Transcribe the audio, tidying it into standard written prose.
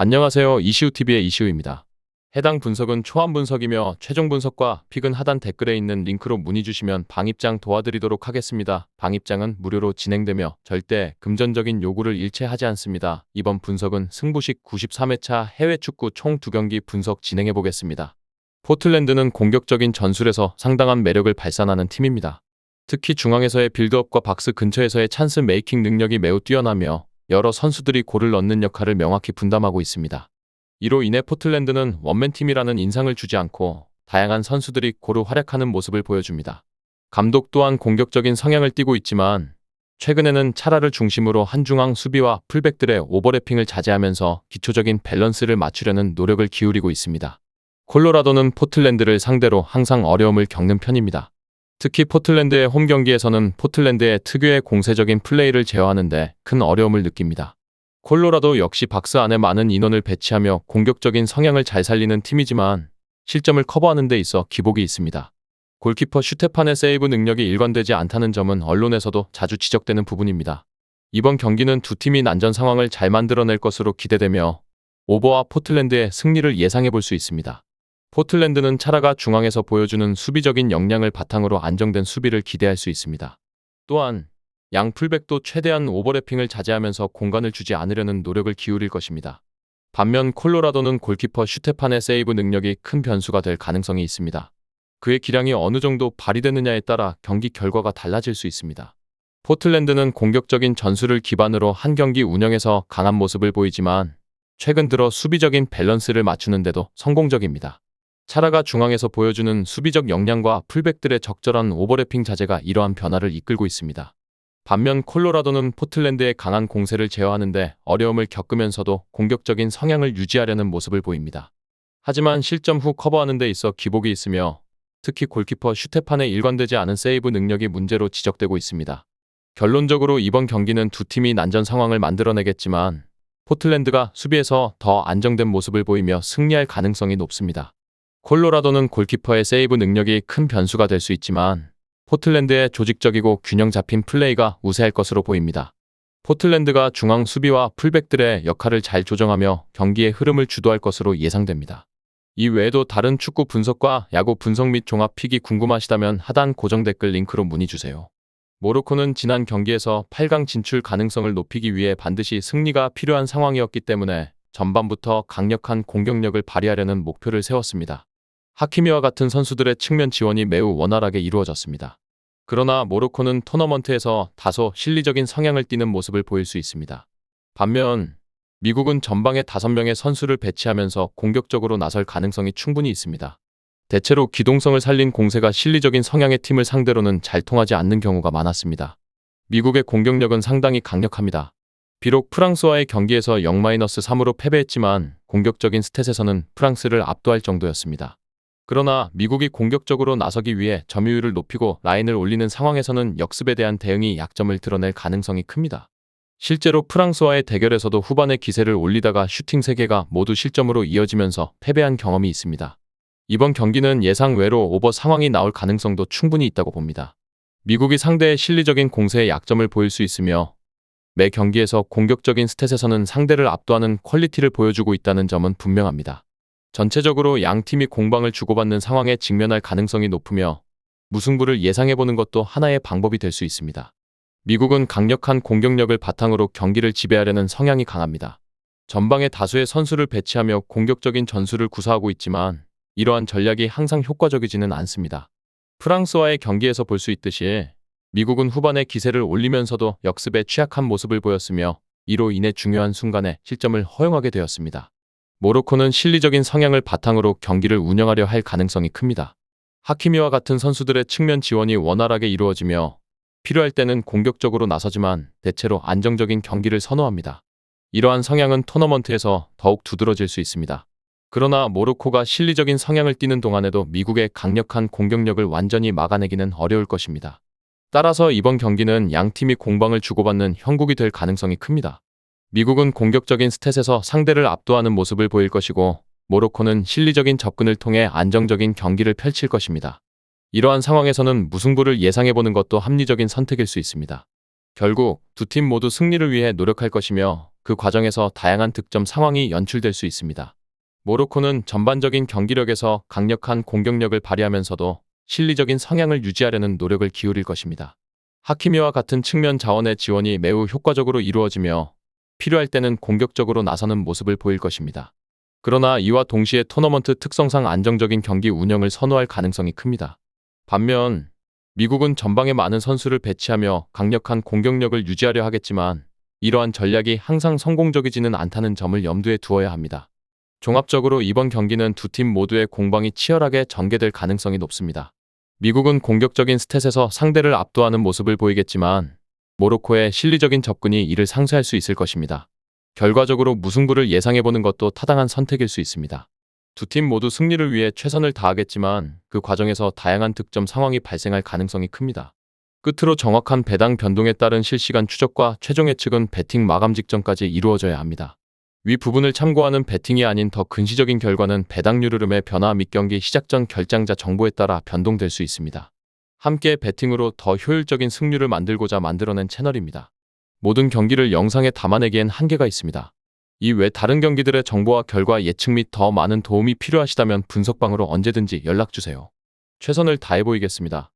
안녕하세요. 이시우TV의 이시우입니다. 해당 분석은 초안 분석이며 최종 분석과 픽은 하단 댓글에 있는 링크로 문의 주시면 방입장 도와드리도록 하겠습니다. 방입장은 무료로 진행되며 절대 금전적인 요구를 일체하지 않습니다. 이번 분석은 승부식 93회차 해외 축구 총 2경기 분석 진행해 보겠습니다. 포틀랜드는 공격적인 전술에서 상당한 매력을 발산하는 팀입니다. 특히 중앙에서의 빌드업과 박스 근처에서의 찬스 메이킹 능력이 매우 뛰어나며 여러 선수들이 골을 넣는 역할을 명확히 분담하고 있습니다. 이로 인해 포틀랜드는 원맨팀이라는 인상을 주지 않고 다양한 선수들이 고루 활약하는 모습을 보여줍니다. 감독 또한 공격적인 성향을 띠고 있지만 최근에는 차라를 중심으로 한중앙 수비와 풀백들의 오버래핑을 자제하면서 기초적인 밸런스를 맞추려는 노력을 기울이고 있습니다. 콜로라도는 포틀랜드를 상대로 항상 어려움을 겪는 편입니다. 특히 포틀랜드의 홈 경기에서는 포틀랜드의 특유의 공세적인 플레이를 제어하는데 큰 어려움을 느낍니다. 콜로라도 역시 박스 안에 많은 인원을 배치하며 공격적인 성향을 잘 살리는 팀이지만 실점을 커버하는 데 있어 기복이 있습니다. 골키퍼 슈테판의 세이브 능력이 일관되지 않다는 점은 언론에서도 자주 지적되는 부분입니다. 이번 경기는 두 팀이 난전 상황을 잘 만들어낼 것으로 기대되며 오버와 포틀랜드의 승리를 예상해 볼 수 있습니다. 포틀랜드는 차라가 중앙에서 보여주는 수비적인 역량을 바탕으로 안정된 수비를 기대할 수 있습니다. 또한 양 풀백도 최대한 오버래핑을 자제하면서 공간을 주지 않으려는 노력을 기울일 것입니다. 반면 콜로라도는 골키퍼 슈테판의 세이브 능력이 큰 변수가 될 가능성이 있습니다. 그의 기량이 어느 정도 발휘되느냐에 따라 경기 결과가 달라질 수 있습니다. 포틀랜드는 공격적인 전술을 기반으로 한 경기 운영에서 강한 모습을 보이지만 최근 들어 수비적인 밸런스를 맞추는데도 성공적입니다. 차라가 중앙에서 보여주는 수비적 역량과 풀백들의 적절한 오버래핑 자제가 이러한 변화를 이끌고 있습니다. 반면 콜로라도는 포틀랜드의 강한 공세를 제어하는데 어려움을 겪으면서도 공격적인 성향을 유지하려는 모습을 보입니다. 하지만 실점 후 커버하는 데 있어 기복이 있으며 특히 골키퍼 슈테판의 일관되지 않은 세이브 능력이 문제로 지적되고 있습니다. 결론적으로 이번 경기는 두 팀이 난전 상황을 만들어내겠지만 포틀랜드가 수비에서 더 안정된 모습을 보이며 승리할 가능성이 높습니다. 콜로라도는 골키퍼의 세이브 능력이 큰 변수가 될 수 있지만 포틀랜드의 조직적이고 균형 잡힌 플레이가 우세할 것으로 보입니다. 포틀랜드가 중앙 수비와 풀백들의 역할을 잘 조정하며 경기의 흐름을 주도할 것으로 예상됩니다. 이 외에도 다른 축구 분석과 야구 분석 및 종합 픽이 궁금하시다면 하단 고정 댓글 링크로 문의 주세요. 모로코는 지난 경기에서 8강 진출 가능성을 높이기 위해 반드시 승리가 필요한 상황이었기 때문에 전반부터 강력한 공격력을 발휘하려는 목표를 세웠습니다. 하키미와 같은 선수들의 측면 지원이 매우 원활하게 이루어졌습니다. 그러나 모로코는 토너먼트에서 다소 실리적인 성향을 띠는 모습을 보일 수 있습니다. 반면 미국은 전방에 5명의 선수를 배치하면서 공격적으로 나설 가능성이 충분히 있습니다. 대체로 기동성을 살린 공세가 실리적인 성향의 팀을 상대로는 잘 통하지 않는 경우가 많았습니다. 미국의 공격력은 상당히 강력합니다. 비록 프랑스와의 경기에서 0-3으로 패배했지만 공격적인 스탯에서는 프랑스를 압도할 정도였습니다. 그러나 미국이 공격적으로 나서기 위해 점유율을 높이고 라인을 올리는 상황에서는 역습에 대한 대응이 약점을 드러낼 가능성이 큽니다. 실제로 프랑스와의 대결에서도 후반에 기세를 올리다가 슈팅 3개가 모두 실점으로 이어지면서 패배한 경험이 있습니다. 이번 경기는 예상 외로 오버 상황이 나올 가능성도 충분히 있다고 봅니다. 미국이 상대의 실리적인 공세에 약점을 보일 수 있으며 매 경기에서 공격적인 스탯에서는 상대를 압도하는 퀄리티를 보여주고 있다는 점은 분명합니다. 전체적으로 양 팀이 공방을 주고받는 상황에 직면할 가능성이 높으며 무승부를 예상해보는 것도 하나의 방법이 될 수 있습니다. 미국은 강력한 공격력을 바탕으로 경기를 지배하려는 성향이 강합니다. 전방에 다수의 선수를 배치하며 공격적인 전술을 구사하고 있지만 이러한 전략이 항상 효과적이지는 않습니다. 프랑스와의 경기에서 볼 수 있듯이 미국은 후반에 기세를 올리면서도 역습에 취약한 모습을 보였으며 이로 인해 중요한 순간에 실점을 허용하게 되었습니다. 모로코는 실리적인 성향을 바탕으로 경기를 운영하려 할 가능성이 큽니다. 하키미와 같은 선수들의 측면 지원이 원활하게 이루어지며 필요할 때는 공격적으로 나서지만 대체로 안정적인 경기를 선호합니다. 이러한 성향은 토너먼트에서 더욱 두드러질 수 있습니다. 그러나 모로코가 실리적인 성향을 띠는 동안에도 미국의 강력한 공격력을 완전히 막아내기는 어려울 것입니다. 따라서 이번 경기는 양 팀이 공방을 주고받는 형국이 될 가능성이 큽니다. 미국은 공격적인 스탯에서 상대를 압도하는 모습을 보일 것이고 모로코는 실리적인 접근을 통해 안정적인 경기를 펼칠 것입니다. 이러한 상황에서는 무승부를 예상해보는 것도 합리적인 선택일 수 있습니다. 결국 두 팀 모두 승리를 위해 노력할 것이며 그 과정에서 다양한 득점 상황이 연출될 수 있습니다. 모로코는 전반적인 경기력에서 강력한 공격력을 발휘하면서도 실리적인 성향을 유지하려는 노력을 기울일 것입니다. 하키미와 같은 측면 자원의 지원이 매우 효과적으로 이루어지며 필요할 때는 공격적으로 나서는 모습을 보일 것입니다. 그러나 이와 동시에 토너먼트 특성상 안정적인 경기 운영을 선호할 가능성이 큽니다. 반면 미국은 전방에 많은 선수를 배치하며 강력한 공격력을 유지하려 하겠지만 이러한 전략이 항상 성공적이지는 않다는 점을 염두에 두어야 합니다. 종합적으로 이번 경기는 두 팀 모두의 공방이 치열하게 전개될 가능성이 높습니다. 미국은 공격적인 스탯에서 상대를 압도하는 모습을 보이겠지만 모로코의 실리적인 접근이 이를 상쇄할 수 있을 것입니다. 결과적으로 무승부를 예상해보는 것도 타당한 선택일 수 있습니다. 두 팀 모두 승리를 위해 최선을 다하겠지만 그 과정에서 다양한 득점 상황이 발생할 가능성이 큽니다. 끝으로 정확한 배당 변동에 따른 실시간 추적과 최종 예측은 배팅 마감 직전까지 이루어져야 합니다. 위 부분을 참고하는 배팅이 아닌 더 근시적인 결과는 배당률 흐름의 변화 및 경기 시작 전 결장자 정보에 따라 변동될 수 있습니다. 함께 배팅으로 더 효율적인 승률을 만들고자 만들어낸 채널입니다. 모든 경기를 영상에 담아내기엔 한계가 있습니다. 이외 다른 경기들의 정보와 결과 예측 및 더 많은 도움이 필요하시다면 분석방으로 언제든지 연락주세요. 최선을 다해 보이겠습니다.